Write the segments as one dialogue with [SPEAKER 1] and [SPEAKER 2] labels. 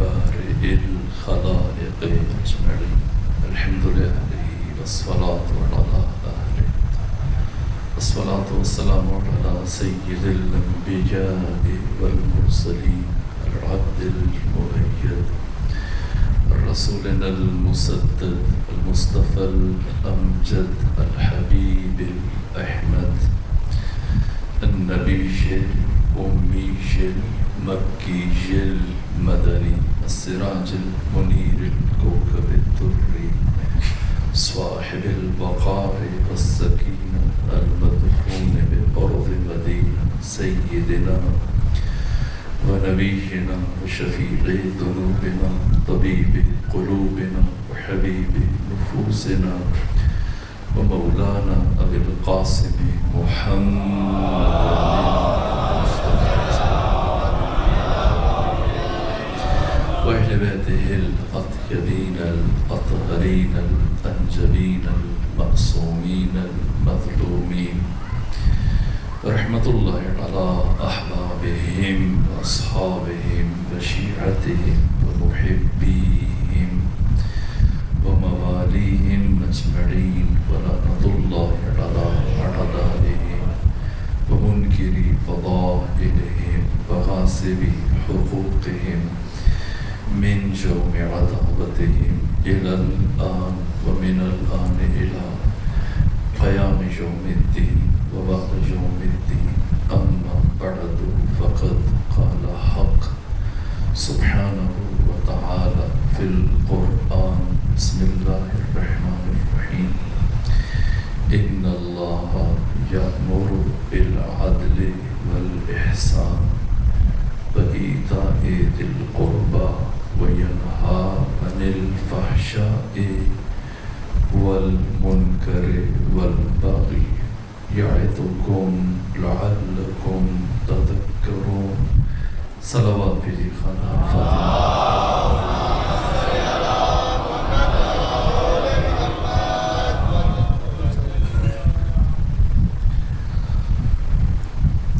[SPEAKER 1] بارئ الخلائق أجمعين الحمد لله والصلاة على أهله والصلاة والسلام على سيد الأنبياء والمرسلين العبد المؤيد رسولنا المسدد المصطفى الأمجد الحبيب الأحمد النبي الأمي المكي المدني السراج المنير الكوكب الدري صاحب الوقار والسكينة المدفون بأرض مدينة سيدنا ونبينا وشفيع ذنوبنا طبيب قلوبنا وحبيب نفوسنا ومولانا أبي القاسم محمد وأهل بيته الأطيبين الأطهرين الأنجبين المعصومين المظلومين رحمة الله على أحبابهم وأصحابهم وشيعتهم ومحبيهم ومواليهم أجمعين ولعنة الله على أعدائهم ومنكري فضائلهم وغاصبي حقوقهم من جوم عداوتهم إلى الآن ومن الآن إلى قيام يوم الدين وبعد يوم الدين أما بعد فقد قال حق سبحانه وتعالى في القرآن بسم الله الرحمن الرحيم إن الله يأمر بالعدل والإحسان وإيتاء ذي القربى وينهى عن الفحشاء والمنكر والبغي يعظكم لعلكم تذكرون صلوات بلی خانہ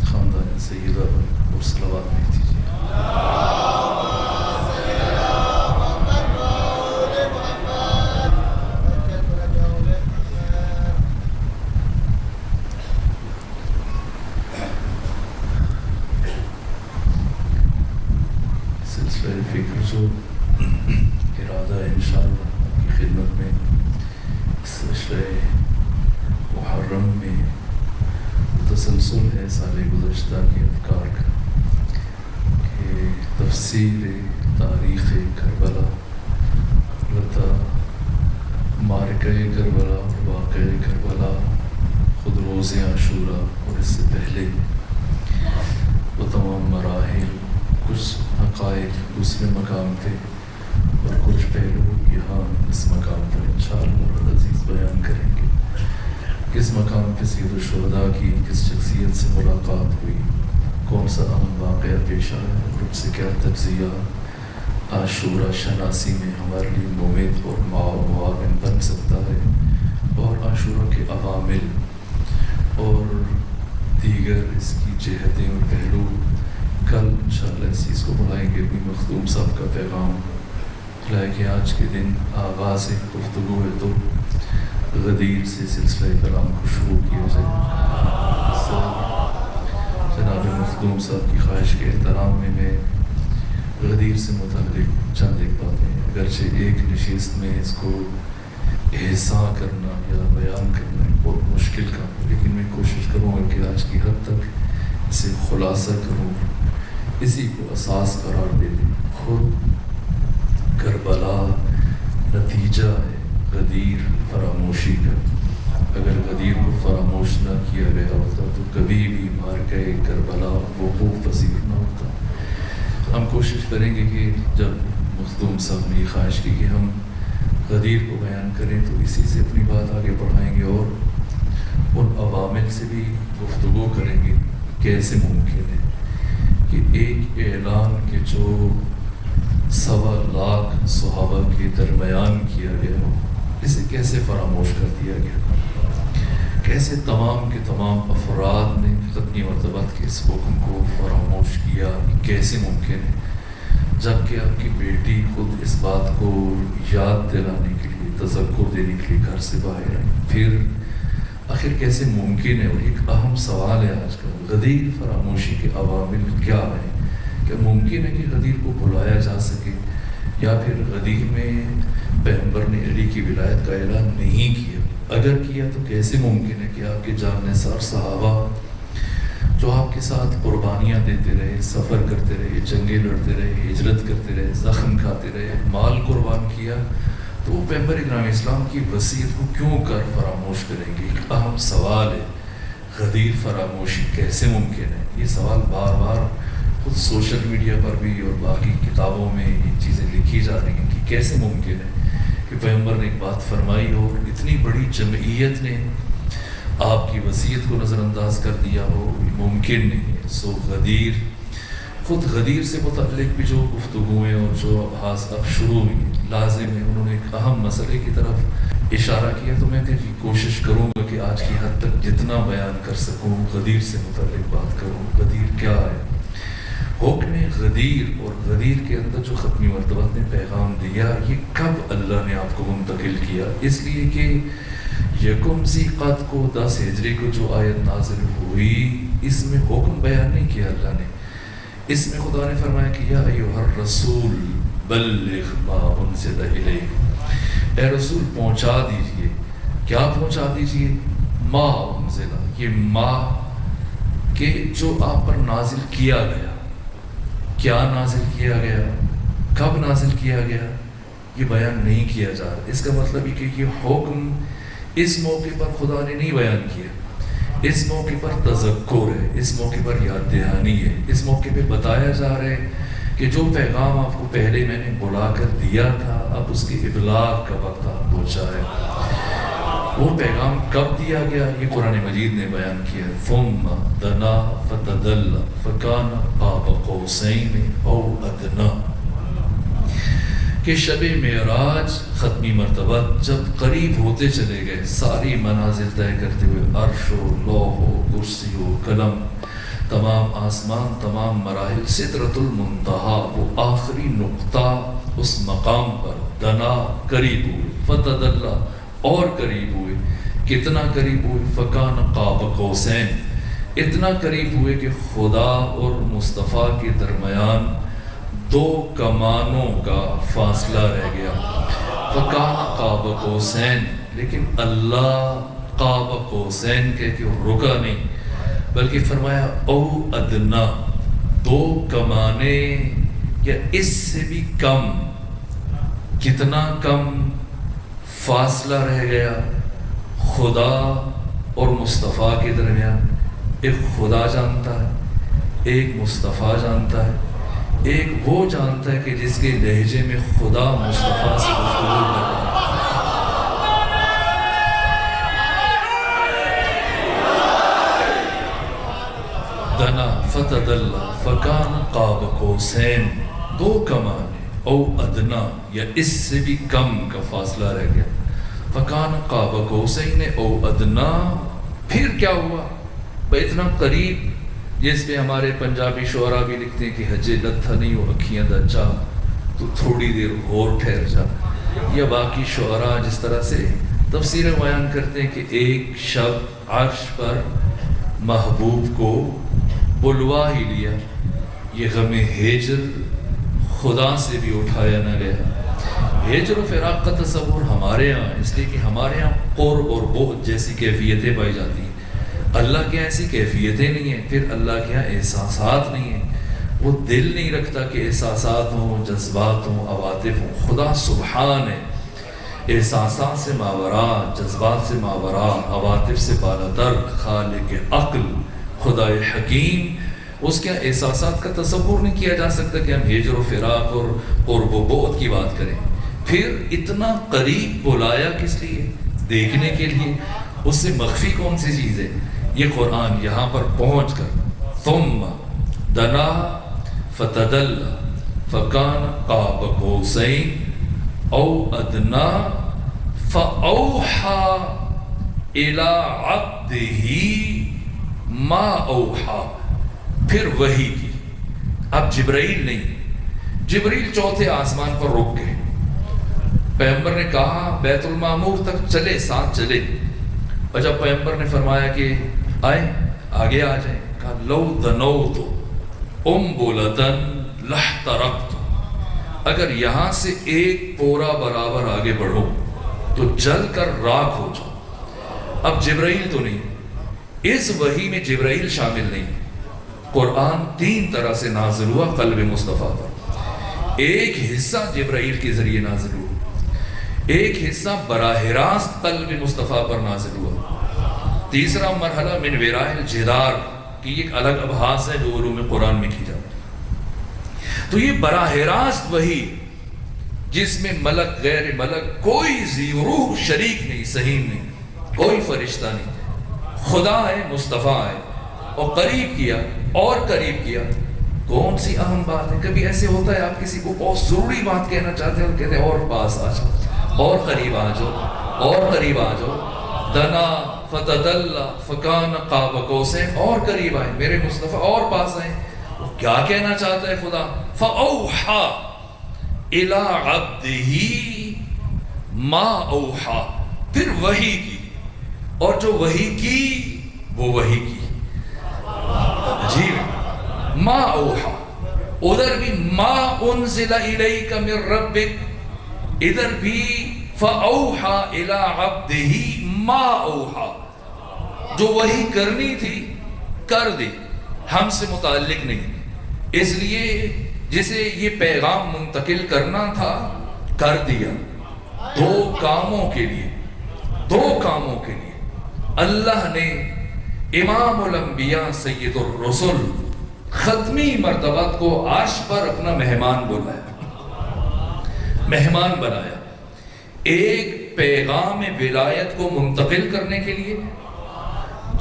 [SPEAKER 1] خاندان سیدہ اور صلوات بھیج دیجیے فکر جو ارادہ ہے انشاءاللہ آپ کی خدمت میں اس سلسلہ محرم میں تسلسل ہے سال گزشتہ کے افکار کا کہ تفسیر تاریخ کربلا البتہ معرکہ کربلا اور واقعہ کربلا خود روز عاشورہ اور اس سے پہلے وہ تمام مراحل کچھ حقائق دوسرے مقام پہ اور کچھ پہلو یہاں اس مقام پر انشاءاللہ عزیز بیان کریں گے کس مقام پہ سید الشہداء کی کس شخصیت سے ملاقات ہوئی کون سا اہم واقعہ پیش آیا اور ان سے کیا تجزیہ عاشورہ شناسی میں ہمارے لیے ممید اور معاون بن سکتا ہے اور عاشورہ کے عوامل اور دیگر اس کی جہتیں اور پہلو کل انشاءاللہ اس چیز کو بڑھائیں گے بھی مخدوم صاحب کا پیغام ہے کہ آج کے دن آغاز گفتگو ہے تو غدیر سے سلسلہ کلام کو شروع کیا جائے جناب مخدوم صاحب کی خواہش کے احترام میں غدیر سے متعلق چند ایک باتیں اگرچہ ایک نشست میں اس کو احساء کرنا یا بیان کرنا بہت مشکل کام ہے لیکن میں کوشش کروں گا کہ آج کی حد تک اسے خلاصہ کروں اسی کو اساس قرار دے دیں خود کربلا نتیجہ ہے غدیر فراموشی کا اگر غدیر کو فراموش نہ کیا گیا ہوتا تو کبھی بھی معرکہ کربلا وقوع پذیر نہ ہوتا ہم کوشش کریں گے کہ جب مخدوم صاحب نے یہ خواہش کی کہ ہم غدیر کو بیان کریں تو اسی سے اپنی بات آگے بڑھائیں گے اور ان عوامل سے بھی گفتگو کریں گے کیسے ممکن ہے کہ ایک اعلان کے جو 1.25 صحابہ کے درمیان کیا گیا اسے کیسے فراموش کر دیا گیا کیسے تمام کے تمام افراد نے ختمی مرتبہ کے اس حکم کو فراموش کیا کیسے ممکن ہے جبکہ آپ کی بیٹی خود اس بات کو یاد دلانے کے لیے، تذکر دینے کے لیے گھر سے باہر آئی. پھر آخر کیسے ممکن ہے؟ اور ایک اہم سوال ہے آج کل، غدیر فراموشی کے عوامل کیا ہیں؟ کیا ممکن ہے کہ غدیر کو بلایا جا سکے، یا پھر غدیر میں پیغمبر نے علی کی ولایت کا اعلان نہیں کیا؟ اگر کیا تو کیسے ممکن ہے کہ آپ کے جان نثار صحابہ جو آپ کے ساتھ قربانیاں دیتے رہے، سفر کرتے رہے، جنگیں لڑتے رہے، ہجرت کرتے رہے، زخم کھاتے رہے، مال قربان کیا، تو وہ پیغمبر اکرام اسلام کی وصیت کو کیوں کر فراموش کریں گے؟ ایک اہم سوال ہے، غدیر فراموشی کیسے ممکن ہے؟ یہ سوال بار بار خود سوشل میڈیا پر بھی اور باقی کتابوں میں یہ چیزیں لکھی جا رہی ہیں کہ کیسے ممکن ہے کہ پیغمبر نے ایک بات فرمائی اور اتنی بڑی جمعیت نے آپ کی وصیت کو نظر انداز کر دیا ہو. ممکن نہیں ہے. سو غدیر، خود غدیر سے متعلق بھی جو گفتگویں اور جو ابحاث اب شروع ہوئی ہیں، لازم ہے انہوں نے ایک اہم مسئلے کی طرف اشارہ کیا. تو میں کوشش کروں گا کہ آج کی حد تک جتنا بیان کر سکوں غدیر سے متعلق بات کروں. غدیر کیا ہے؟ حکم غدیر اور غدیر کے اندر جو ختمی مرتبہ نے پیغام دیا، یہ کب اللہ نے آپ کو منتقل کیا؟ اس لیے کہ یکم ذی قعدہ کو 10 ہجری کو جو آیت نازل ہوئی، اس میں حکم بیان نہیں کیا اللہ نے. اس میں خدا نے فرمایا کہ یا ایھا الرسول بلغ ما انزل الیک، اے رسول پہنچا دیجئے. کیا پہنچا دیجئے؟ ما انزل، یہ ما کہ جو آپ پر نازل کیا گیا. کیا نازل کیا گیا، کب نازل کیا گیا، یہ بیان نہیں کیا جا رہا. اس کا مطلب یہ کہ یہ حکم اس موقع پر خدا نے نہیں بیان کیا. اس موقع پر تذکر ہے، اس موقع پر یاد دہانی ہے. اس موقع پہ بتایا جا رہا ہے کہ جو پیغام آپ کو پہلے میں نے بلا کر دیا تھا، اب اس کی ابلاغ کا وقت آپ پہنچا ہے. وہ پیغام کب دیا گیا؟ یہ قرآن مجید نے بیان کیا. ثم دنا فتدلى فكان قاب قوسين او ادنى، کہ شب معراج ختمی مرتبہ جب قریب ہوتے چلے گئے، ساری منازل طے کرتے ہوئے، عرش و لوح و کرسی و قلم، تمام آسمان، تمام مراحل، سدرۃ المنتہا، وہ آخری نقطہ، اس مقام پر دنا قریب ہوئے، فتدلى اور قریب ہوئے. کتنا قریب ہوئے؟ فکان قاب قوسین، اتنا قریب ہوئے کہ خدا اور مصطفیٰ کے درمیان 2 کمانوں کا فاصلہ رہ گیا. فکان قاب قوسین، لیکن اللہ قاب قوسین کہہ کے رکا نہیں، بلکہ فرمایا او ادنا، 2 کمانیں یا اس سے بھی کم. کتنا کم فاصلہ رہ گیا خدا اور مصطفیٰ کے درمیان؟ ایک خدا جانتا ہے، ایک مصطفیٰ جانتا ہے، ایک وہ جانتا ہے کہ جس کے لہجے میں خدا مصطفیٰ سے گفتگو کر رہا ہے. دنا فتدلى فکان قاب قوسین، 2 کمانیں، او ادنا یا اس سے بھی کم کا فاصلہ رہ گیا. فکان قاب قوسین او ادنا. پھر کیا ہوا؟ اتنا قریب، جس پہ ہمارے پنجابی شعراء بھی لکھتے ہیں کہ حجے لتھا نہیں ہو اکھیاں دا چا، تو تھوڑی دیر اور ٹھہر جا. یا باقی شعراء جس طرح سے تفسیریں بیان کرتے ہیں کہ ایک شب عرش پر محبوب کو بلوا ہی لیا. یہ غم ہجر خدا سے بھی اٹھایا نہ گیا. ہجر و فراق کا تصور ہمارے ہاں، اس لیے کہ ہمارے ہاں قرب اور بعد جیسی کیفیتیں پائی جاتی ہیں. اللہ کے یہاں ایسی کیفیتیں نہیں ہیں. پھر اللہ کے یہاں احساسات نہیں ہیں. وہ دل نہیں رکھتا کہ احساسات ہوں، جذبات ہوں، عواطف ہوں. خدا سبحان ہے، احساسات سے ماورا، جذبات سے ماورا، عواطف سے بالاتر، خالق عقل، خدا حکیم. اس کے احساسات کا تصور نہیں کیا جا سکتا کہ ہم ہجر و فراق اور قرب و بعد کی بات کریں. پھر اتنا قریب بلایا کس لیے؟ دیکھنے کے لیے. اس سے مخفی کون سی چیز ہے؟ یہ قرآن یہاں پر پہنچ کر ثم دنا فتدلى فکان قاب قوسین او ادنا فاوحى الى عبده ما اوحى. پھر وحی کی. اب جبرائیل نہیں، جبریل چوتھے آسمان پر رک گئے. پیغمبر نے کہا بیت المعمور تک چلے، ساتھ چلے. اور جب پیغمبر نے فرمایا کہ آئے آگے آ جائیں، کہا لو دنوت انبلۃ لاحترقت، اگر یہاں سے ایک پورا برابر آگے بڑھو تو جل کر راکھ ہو جاؤ. اب جبرائیل تو نہیں، اس وحی میں جبرائیل شامل نہیں. قرآن 3 طرح سے نازل ہوا قلب مصطفیٰ پر. ایک حصہ جبرائیل کے ذریعے نازل ہوا، ایک حصہ براہ راست قلب مصطفیٰ پر نازل ہوا. تیسرا مرحلہ من وراء الجدار کی ایک الگ ابحاث ہے جو علوم قرآن میں کی جاتی ہے. تو یہ براہ راست وحی جس میں ملک غیر ملک کوئی ذی روح شریک نہیں، سہیم نہیں، کوئی فرشتہ نہیں، خدا ہے، مصطفیٰ ہے، اور قریب کیا اور قریب کیا. کون سی اہم بات ہے؟ کبھی ایسے ہوتا ہے آپ کسی کو بہت ضروری بات کہنا چاہتے ہیں اور کہتے ہیں اور پاس آ جاؤ، اور قریب آ جاؤ، اور قریب آ جاؤ. دنا فتدلّا فکان قاب قوسین، اور قریب آئے میرے مصطفیٰ، اور پاس آئے. کیا کہنا چاہتا ہے خدا؟ فَأَوْحَا إِلَىٰ عَبْدِهِ مَا أَوْحَا، پھر وحی کی، اور جو وحی کی وہ وحی کی. عجیب. ما اوحا، ادھر بھی ما انزل الیک من ربک، ادھر بھی فاوحا الی عبدہ ما اوحا. جو وحی کرنی تھی کر دی، ہم سے متعلق نہیں. اس لیے جسے یہ پیغام منتقل کرنا تھا کر دیا. 2 کاموں کے لیے، 2 کاموں کے لیے اللہ نے امام الانبیاء سید الرسل ختمی مرتبت کو عرش پر اپنا مہمان بلایا، مہمان بنایا. ایک پیغام ولایت کو منتقل کرنے کے لیے،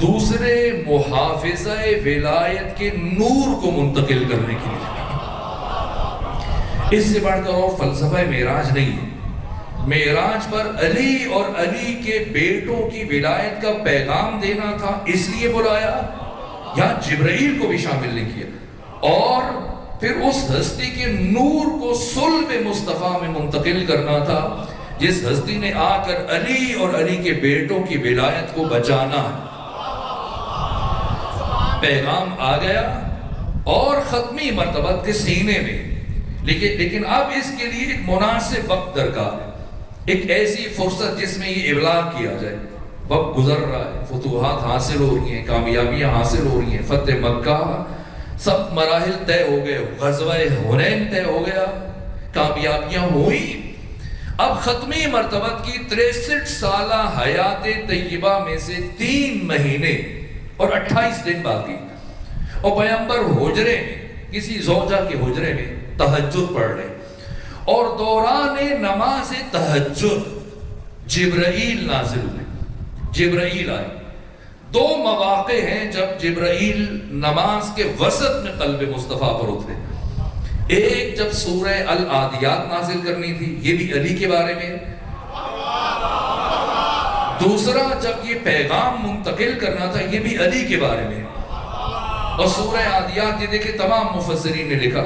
[SPEAKER 1] دوسرے محافظہ ولایت کے نور کو منتقل کرنے کے لیے. اس سے بڑھ کر اور فلسفہ معراج نہیں ہے. معراج پر علی اور علی کے بیٹوں کی ولایت کا پیغام دینا تھا، اس لیے بلایا. یا جبرائیل کو بھی شامل نہیں کیا. اور پھر اس ہستی کے نور کو صلب مصطفیٰ میں منتقل کرنا تھا، جس ہستی نے آ کر علی اور علی کے بیٹوں کی ولایت کو بچانا. پیغام آ گیا اور ختمی مرتبت کے سینے میں. لیکن اب اس کے لیے ایک مناسب وقت درکار ہے، ایک ایسی فرصت جس میں یہ ابلاغ کیا جائے. وقت گزر رہا ہے، فتوحات حاصل ہو رہی ہیں، کامیابیاں حاصل ہو رہی ہیں، فتح مکہ، سب مراحل طے ہو گئے، غزوہ حنین طے ہو گیا، کامیابیاں ہوئی. اب ختمی مرتبت کی 63 سالہ حیات طیبہ میں سے 3 مہینے اور 28 دن باقی، اور پیغمبر حجرے میں، کسی زوجہ کے حجرے میں تہجد پڑھ رہے، اور دوران نماز تہجد جبرائیل نازل ہوئے، جبرائیل آئے. 2 مواقع ہیں جب جبرائیل نماز کے وسط میں قلب مصطفیٰ پر اترے. ایک جب سورہ العادیات نازل کرنی تھی، یہ بھی علی کے بارے میں. دوسرا جب یہ پیغام منتقل کرنا تھا، یہ بھی علی کے بارے میں. اور سورہ عادیات یہ دیکھیں تمام مفسرین نے لکھا،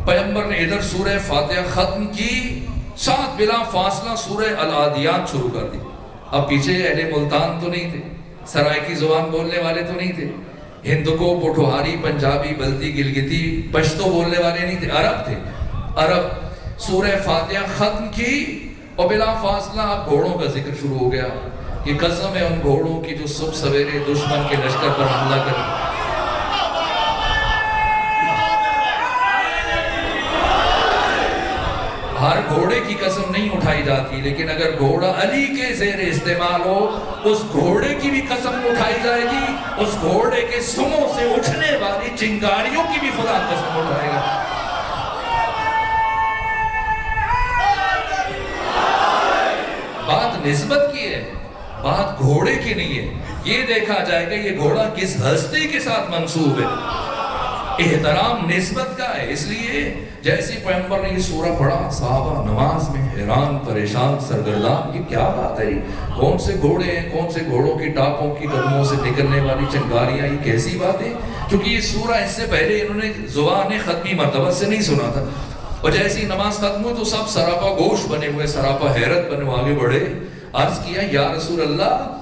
[SPEAKER 1] پیغمبر نے ادھر سورہ فاتحہ ختم کی، ساتھ بلا فاصلہ سورہ العادیات شروع کر دی. اب پیچھے اہل ملتان تو نہیں تھے، سرائیکی زبان بولنے والے تو نہیں تھے، ہندکو، پٹھوہاری، پنجابی، بلتی، گلگتی، پشتو بولنے والے نہیں تھے، عرب تھے. عرب سورہ فاتحہ ختم کی اور بلا فاصلہ اب گھوڑوں کا ذکر شروع ہو گیا کہ قسم ہے ان گھوڑوں کی جو صبح سویرے دشمن کے لشکر پر حملہ کریں. ہر گھوڑے کی قسم نہیں اٹھائی جاتی، لیکن اگر گھوڑا علی کے زیر استعمال ہو، اس گھوڑے کی بھی قسم اٹھائی جائے گی، اس گھوڑے کے سموں سے اٹھنے والی چنگاریوں کی بھی خدا قسم اٹھائے گا. بات نسبت کی ہے، بات گھوڑے کی نہیں ہے. یہ دیکھا جائے گا یہ گھوڑا کس ہستی کے ساتھ منسوب ہے. احترام نسبت کا ہے. اس لیے جیسے پیغمبر نے یہ سورہ پڑھا، صحابہ نماز میں حیران، پریشان، سرگردان، یہ کیا بات ہے؟ کون سے گھوڑے ہیں، کون سے گھوڑوں کی ٹاپوں کی قدموں سے نکلنے والی چنگاریاں، یہ کیسی بات ہے؟ کیونکہ یہ سورہ اس سے پہلے انہوں نے زبان ختمی مرتبہ سے نہیں سنا تھا. اور جیسی نماز ختم ہوئی تو سب سراپا گوش بنے ہوئے، سراپا حیرت بنے ہوئے آگے بڑھے، عرض کیا یا رسول اللہ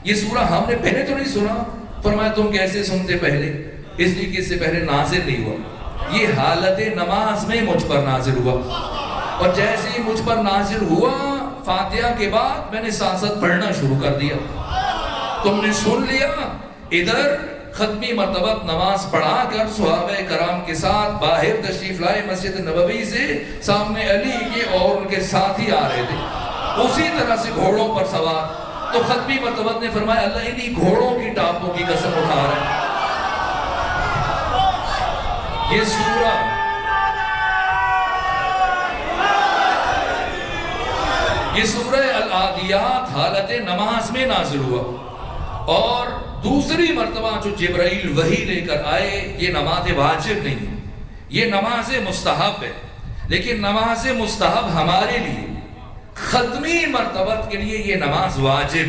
[SPEAKER 1] یہ سورہ ہم نے پہلے تو نہیں سنا۔ فرمایا تم کیسے سنتے پہلے؟ اس لیے کہ اس سے پہلے نازل نہیں ہوا، یہ حالت نماز میں مجھ پر نازل ہوا، اور جیسے ہی مجھ پر نازل ہوا فاتحہ کے بعد میں نے ساتھ ساتھ پڑھنا شروع کر دیا۔ تم نے سن لیا، ادھر ختمی مرتبہ نماز پڑھا کر صحابہ کرام کے ساتھ باہر تشریف لائے مسجد نبوی سے، سامنے علی کے اور ان کے ساتھی آ رہے تھے اسی طرح سے گھوڑوں پر سوار۔ تو ختمی مرتبہ نے فرمایا اللہ انہی گھوڑوں کی ٹانپوں کی قسم اٹھا رہا ہے۔ یہ سورہ العادیات حالت نماز میں نازل ہوا، اور دوسری مرتبہ جو جبرائیل وحی لے کر آئے، یہ نماز واجب نہیں ہے، یہ نماز مستحب ہے، لیکن نماز مستحب ہمارے لیے، ختمی مرتبہ کے لیے یہ نماز واجب۔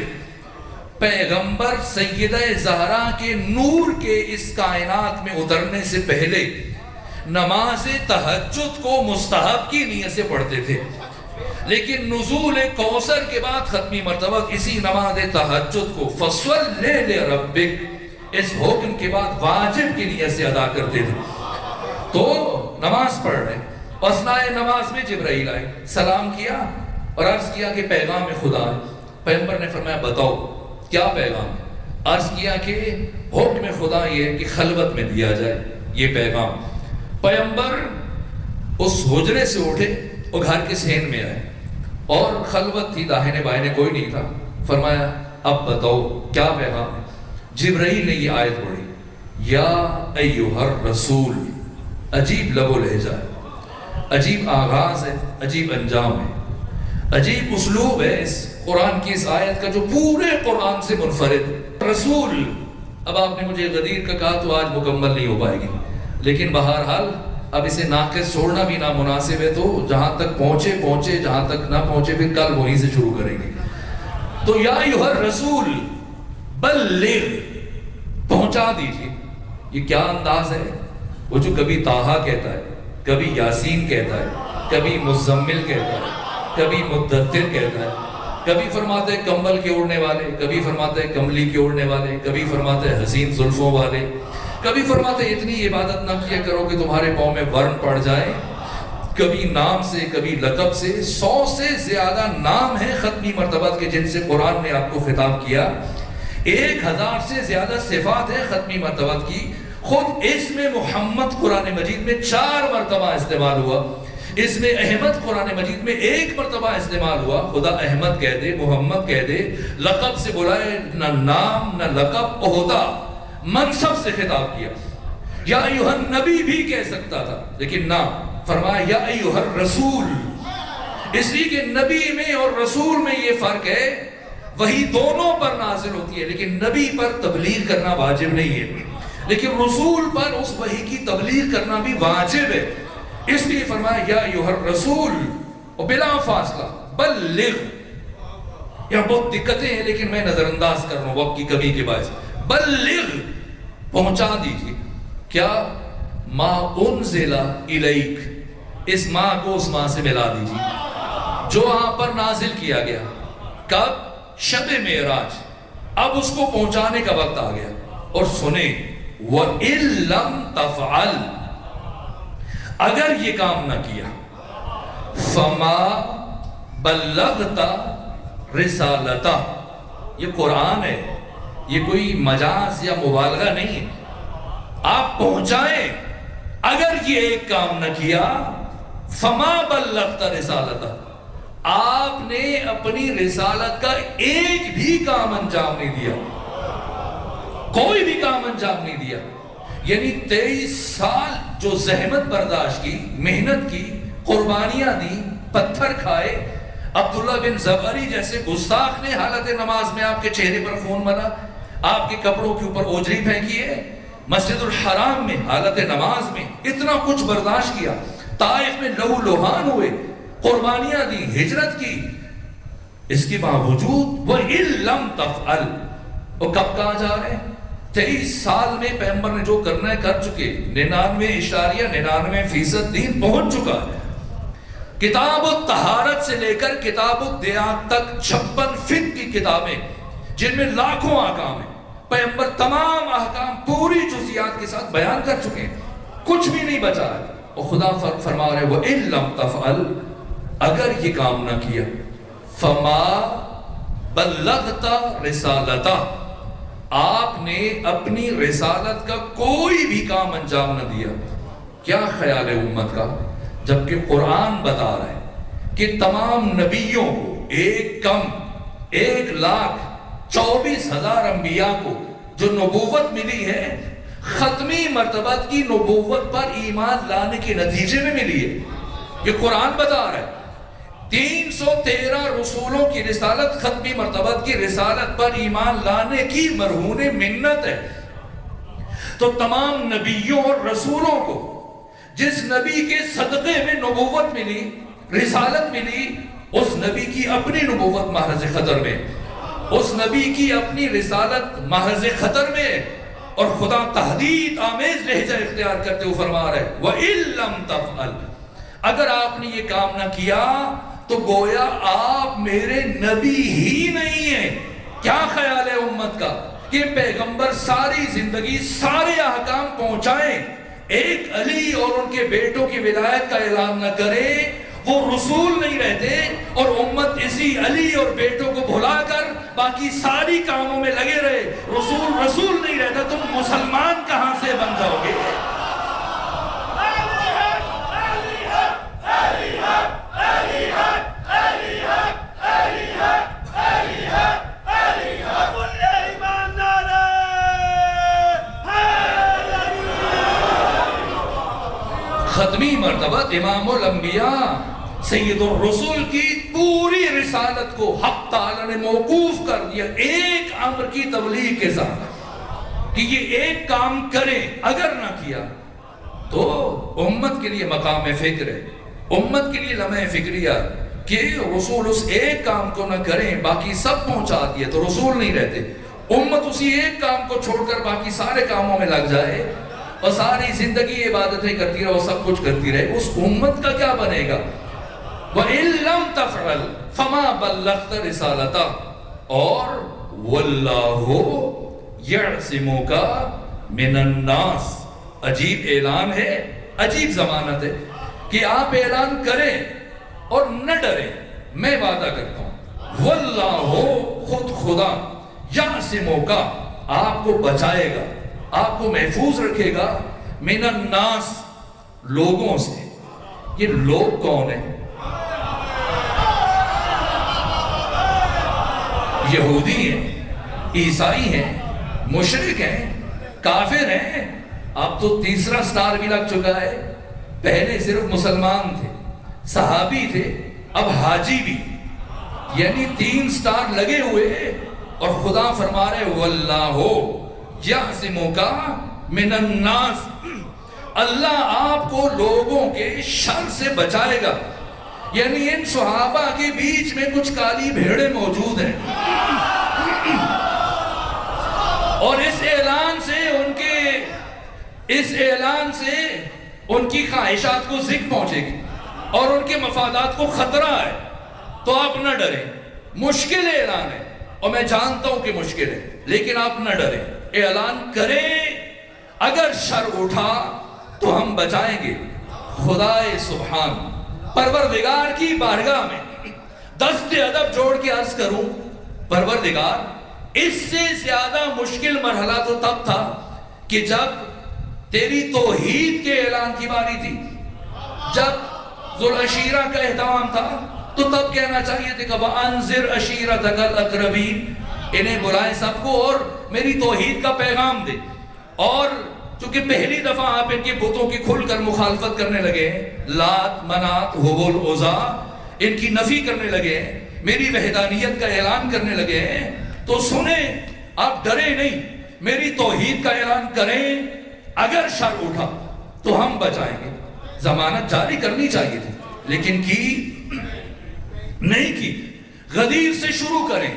[SPEAKER 1] پیغمبر سیدہ زہرا کے نور کے اس کائنات میں اترنے سے پہلے نماز تہجد کو مستحب کی نیت سے پڑھتے تھے، لیکن نزول کوثر کے بعد ختمی مرتبہ اسی نماز تہجد کو فصلی لربک اس حکم کے بعد واجب کی نیت سے ادا کرتے تھے۔ تو نماز پڑھ رہے، اثناء نماز میں جبرائیل آئے، سلام کیا اور عرض کیا کہ پیغام خدا ہے۔ پیغمبر نے فرمایا بتاؤ کیا پیغام ہے؟ عرض کیا کہ حکم خدا یہ ہے کہ خلوت میں دیا جائے یہ پیغام۔ پیغمبر اس حجرے سے اٹھے اور گھر کے صحن میں آئے، اور خلوت تھی، داہنے بائنے کوئی نہیں تھا۔ فرمایا اب بتاؤ کیا پیغام ہے؟ جبرائیل نے یہ آیت پڑھی، یا ایھا الرسول، عجیب لب و لہجہ ہے، عجیب آغاز ہے، عجیب انجام ہے، عجیب اسلوب ہے اس قرآن کی اس آیت کا جو پورے قرآن سے منفرد ہے۔ رسول، اب آپ نے مجھے غدیر کا کہا تو آج مکمل نہیں ہو پائے گی، لیکن بہرحال اب اسے ناقص چھوڑنا بھی نامناسب ہے، تو جہاں تک پہنچے، جہاں تک نہ پہنچے پھر کل وہیں سے شروع کریں گے۔ تو یا ایھا الرسول بلغ، پہنچا دیجیے۔ یہ کیا انداز ہے؟ وہ جو کبھی طٰہٰ کہتا ہے، کبھی یاسین کہتا ہے، کبھی مزمل کہتا ہے، کبھی مدثر کہتا ہے، کبھی فرماتے ہیں کمبل کے اوڑھنے والے، کبھی فرماتے ہیں کملی کے اوڑھنے والے، کبھی فرماتے ہیں حسین زلفوں والے، کبھی فرماتے ہیں اتنی عبادت نہ کیا کرو کہ تمہارے پاؤں میں ورم پڑ جائے، کبھی نام سے، کبھی لقب سے۔ 100 سے زیادہ نام ہیں ختمی مرتبہ کے جن سے قرآن نے آپ کو خطاب کیا، 1000 سے زیادہ صفات ہیں ختمی مرتبہ کی۔ خود اسم محمد قرآن مجید میں 4 مرتبہ استعمال ہوا، اسم احمد قرآن مجید میں 1 مرتبہ استعمال ہوا۔ خدا احمد کہہ دے، محمد کہہ دے، لقب سے بلائے، نہ نام نہ لقب، عہدہ منصب سے خطاب کیا۔ یا ایھا النبی بھی کہہ سکتا تھا، لیکن نہ، فرمایا یا ایھا الرسول، اس لیے کہ نبی میں اور رسول میں یہ فرق ہے، وہی دونوں پر نازل ہوتی ہے، لیکن نبی پر تبلیغ کرنا واجب نہیں ہے، لیکن رسول پر اس وحی کی تبلیغ کرنا بھی واجب ہے۔ اس لیے فرمایا یا ایھا الرسول، اور بلا فاصلہ بلغ۔ یہاں بہت دقتیں ہیں لیکن میں نظر انداز کر رہا ہوں وقت کی کمی کے باعث۔ بلغ، پہنچا دیجیے۔ کیا؟ ما انزل الیک، اس ماں کو اس ماں سے ملا دیجیے جو آپ پر نازل کیا گیا۔ کب؟ شب معراج۔ اب اس کو پہنچانے کا وقت آ گیا۔ اور سنیں، وَإِن لَمْ تَفْعَلْ، اگر یہ کام نہ کیا، فَمَا بَلَّغْتَ رِسَالَتَهُ، یہ قرآن ہے، یہ کوئی مجاز یا مبالغہ نہیں ہے، آپ پہنچائیں۔ اگر یہ ایک کام نہ کیا، فَمَا بَلَّغْتَ رِسَالَتَهُ، آپ نے اپنی رسالت کا ایک بھی کام انجام نہیں دیا، کوئی بھی کام انجام نہیں دیا۔ یعنی 23 سال جو زحمت برداشت کی، محنت کی، قربانیاں دی، پتھر کھائے، عبداللہ بن زبری جیسے گستاخ نے حالت نماز میں آپ کے چہرے پر خون ملا، آپ کے کپڑوں کے اوپر اوجری پھینکی ہے، مسجد الحرام میں حالت نماز میں اتنا کچھ برداشت کیا، طائف میں لہو لہان ہوئے، قربانیاں دی، ہجرت کی، اس کے باوجود وَإِن لَمْ تَفْعَلْ، وہ کب کہاں جا رہے ہیں؟ 23 سال میں پیغمبر نے جو کرنا ہے کر چکے، 99.99% دین پہنچ چکا ہے۔ کتاب الطہارت سے لے کر کتاب الدیات تک 56 فقہ کی کتابیں جن میں لاکھوں احکام ہیں. پیغمبر تمام احکام پوری جزیات کے ساتھ بیان کر چکے ہیں, کچھ بھی نہیں بچا ہے. اور خدا فرما رہے وَإِن لَمْ تَفْعَلْ, اگر یہ کام نہ کیا, فَمَا بَلَّغْتَ رِسَالَتَهُ, آپ نے اپنی رسالت کا کوئی بھی کام انجام نہ دیا. کیا خیال ہے امت کا, جبکہ قرآن بتا رہا ہے کہ تمام نبیوں کو 1,24,000 انبیاء کو جو نبوت ملی ہے, ختمی مرتبت کی نبوت پر ایمان لانے کے نتیجے میں ملی ہے. یہ قرآن بتا رہا ہے 313 رسولوں کی رسالت ختمی مرتبت کی رسالت پر ایمان لانے کی مرہون منت ہے. تو تمام نبیوں اور رسولوں کو جس نبی کے صدقے میں نبوت ملی, رسالت ملی, اس نبی کی اپنی نبوت محرز خطر میں, اس نبی کی اپنی رسالت محرز خطر میں. اور خدا تحدید آمیز لہجہ اختیار کرتے ہوئے فرما رہے وَإِن لَمْ تَفْعَلْ, اگر آپ نے یہ کام نہ کیا تو گویا آپ میرے نبی ہی نہیں ہیں. کیا خیال ہے امت کا کہ پیغمبر ساری زندگی سارے احکام پہنچائیں, ایک علی اور ان کے بیٹوں کی ولایت کا اعلان نہ کرے, وہ رسول نہیں رہتے, اور امت اسی علی اور بیٹوں کو بھلا کر باقی ساری کاموں میں لگے رہے, رسول نہیں رہتا, تم مسلمان کہاں سے بن جاؤ گے؟ ختمی مرتبت امام الانبیاء سید الرسول کی پوری رسالت کو حق تعالی نے موقوف کر دیا ایک امر کی تبلیغ کے ساتھ کہ یہ ایک کام کریں. اگر نہ کیا تو امت کے لیے مقام فکر ہے, امت کے لیے لمحہ فکریہ کہ رسول اس ایک کام کو نہ کریں باقی سب پہنچا دیے تو رسول نہیں رہتے. امت اسی ایک کام کو چھوڑ کر باقی سارے کاموں میں لگ جائے اور ساری زندگی عبادتیں کرتی رہے, وہ سب کچھ کرتی رہے, اس امت کا کیا بنے گا؟ وَإِن لَمْ تَفْعَلْ فَمَا بَلَّغْتَ رِسَالَتَهُ, اور وَاللَّهُ يَعْصِمُكَ مِنَ النَّاسِ. عجیب اعلان ہے, عجیب ضمانت ہے کہ آپ اعلان کریں اور نہ ڈریں. میں وعدہ کرتا ہوں وَاللَّهُ, خود خدا, يَعْصِمُكَ, آپ کو بچائے گا, آپ کو محفوظ رکھے گا, من الناس, لوگوں سے. یہ لوگ کون ہیں؟ یہودی ہیں, عیسائی ہیں, مشرک ہیں, کافر ہیں. اب تو تیسرا سٹار بھی لگ چکا ہے. پہلے صرف مسلمان تھے, صحابی تھے, اب حاجی بھی, یعنی 3 سٹار لگے ہوئے. اور خدا فرما رہے وَاللَّهُ يَعْصِمُكَ مِنَ النَّاسِ, اللہ آپ کو لوگوں کے شر سے بچائے گا. یعنی ان صحابہ کے بیچ میں کچھ کالی بھیڑیں موجود ہیں, اور اس اعلان سے ان کی خواہشات کو زک پہنچے گی اور ان کے مفادات کو خطرہ ہے. تو آپ نہ ڈریں, مشکل اعلان ہے اور میں جانتا ہوں کہ مشکل ہے, لیکن آپ نہ ڈریں, اعلان کریں. اگر شر اٹھا تو ہم بچائیں گے. خدائے سبحان, پروردگار کی بارگاہ میں دست ادب جوڑ کے عرض کروں, پروردگار, اس سے زیادہ مشکل مرحلہ تو تب تھا کہ جب تیری توحید کے اعلان کی باری تھی. جب ذوالعشیرہ کا اہتمام تھا تو تب کہنا چاہیے تھا کہ وَأَنذِرْ عَشِيرَتَكَ الْأَقْرَبِينَ, انہیں بلائیں سب کو اور میری توحید کا پیغام دے. اور چونکہ پہلی دفعہ آپ ان کے بتوں کی کھل کر مخالفت کرنے لگے ہیں, لات, منات, حبل, عزا, ان کی نفی کرنے لگے ہیں, میری وحدانیت کا اعلان کرنے لگے ہیں, تو سنیں, آپ ڈریں نہیں, میری توحید کا اعلان کریں. اگر شر اٹھا تو ہم بچائیں گے. ضمانت جاری کرنی چاہیے تھی لیکن کی نہیں کی. غدیر سے شروع کریں,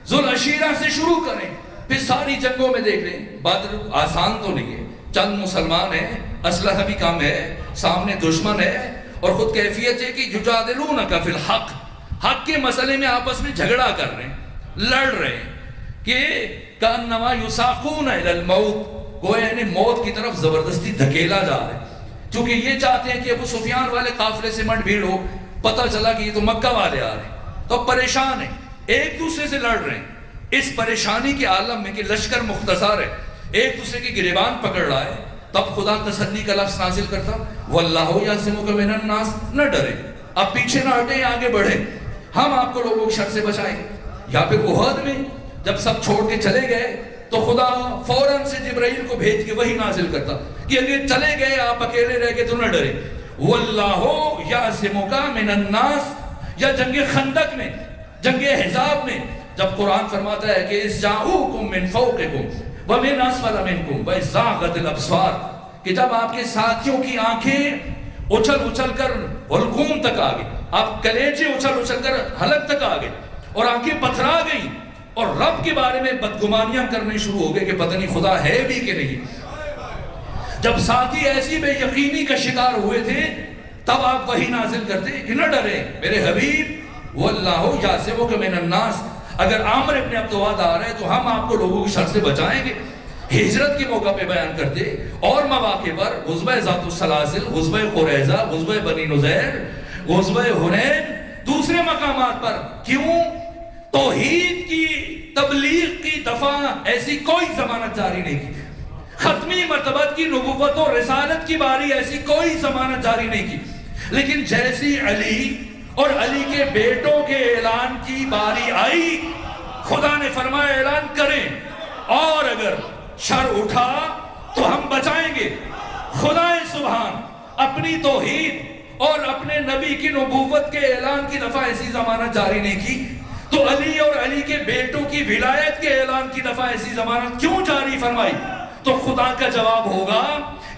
[SPEAKER 1] ذوالعشیرہ سے شروع کریں, پھر ساری جنگوں میں دیکھ لیں. بدر آسان تو نہیں ہے, چند مسلمان ہیں, اسلحہ بھی کم ہے, سامنے دشمن ہے, اور خود کیفیت ہے کہ یجادلونک فی الحق، حق کے مسئلے میں آپس میں جھگڑا کر رہے ہیں، لڑ رہے ہیں کہ کأنما یساقون الی الموت، گویا انہیں موت کی طرف زبردستی دھکیلا جا رہا ہے، چونکہ یہ چاہتے ہیں کہ ابو سفیان والے قافلے سے مٹ بھیڑ ہو، پتہ چلا کہ یہ تو مکہ والے آ رہے ہیں، تو پریشان ہیں، ایک دوسرے سے لڑ رہے ہیں اس پریشانی کے عالم میں کہ لشکر مختصر ہے، ایک دوسرے کی گریبان پکڑ رہا ہے۔ تب خدا تسلی کا لفظ نازل کرتا واللہ یعصمک من الناس، نہ ڈرے، اب پیچھے نہ ہٹیں، آگے بڑھیں، ہم آپ کو لوگوں کی شر سے بچائیں گے۔ یا پھر احد میں جب سب چھوڑ کے چلے گئے تو خدا فوراً سے جبرائیل کو بھیج کے وہی نازل کرتا کہ اگر چلے گئے آپ اکیلے رہ گئے تو نہ ڈرے، واللہ یعصمک من الناس۔ یا جنگ خندق میں، جنگ احزاب میں جب قرآن فرماتا ہے کہ اذ جاؤکم من فوقکم ومن اسفل منکم واذ زاغت الابصار، کہ جب آپ کے ساتھیوں کی آنکھیں اچھل اچھل کر حلقوم تک آ گئی، آپ کلیجے اچھل اچھل کر حلق تک آ گئے اور آنکھیں پتھرا گئی اور رب کے بارے میں بدگمانیاں کرنے شروع ہو گئے کہ پتہ نہیں خدا ہے بھی کہ نہیں۔ جب ساتھی ایسی بے یقینی کا شکار ہوئے تھے تب آپ وہی نازل کرتے کہ نہ ڈرے میرے حبیب، واللہ یعصمک من الناس۔ اگر عامر ابن عبدواد آ رہے تو ہم آپ کو لوگوں کی شر سے بچائیں گے۔ ہجرت کے موقع پہ بیان کرتے اور مواقع پر، غزوہ ذات السلاسل، غزوہ قریظہ، غزوہ بنی نذیر، غزوہ حنین، دوسرے مقامات پر، کیوں؟ توحید کی تبلیغ کی دفعہ ایسی کوئی ضمانت جاری نہیں کی، ختمی مرتبت کی نبوت و رسالت کی باری ایسی کوئی ضمانت جاری نہیں کی، لیکن جیسی علی اور علی کے بیٹوں کے اعلان کی باری آئی، خدا نے فرمایا اعلان کریں، اور اگر شر اٹھا تو ہم بچائیں گے۔ خدا سبحان اپنی توحید اور اپنے نبی کی نبوت کے اعلان کی دفعہ ایسی ضمانت جاری نہیں کی، تو علی اور علی کے بیٹوں کی ولایت کے اعلان کی دفعہ ایسی ضمانت کیوں جاری فرمائی؟ تو خدا کا جواب ہوگا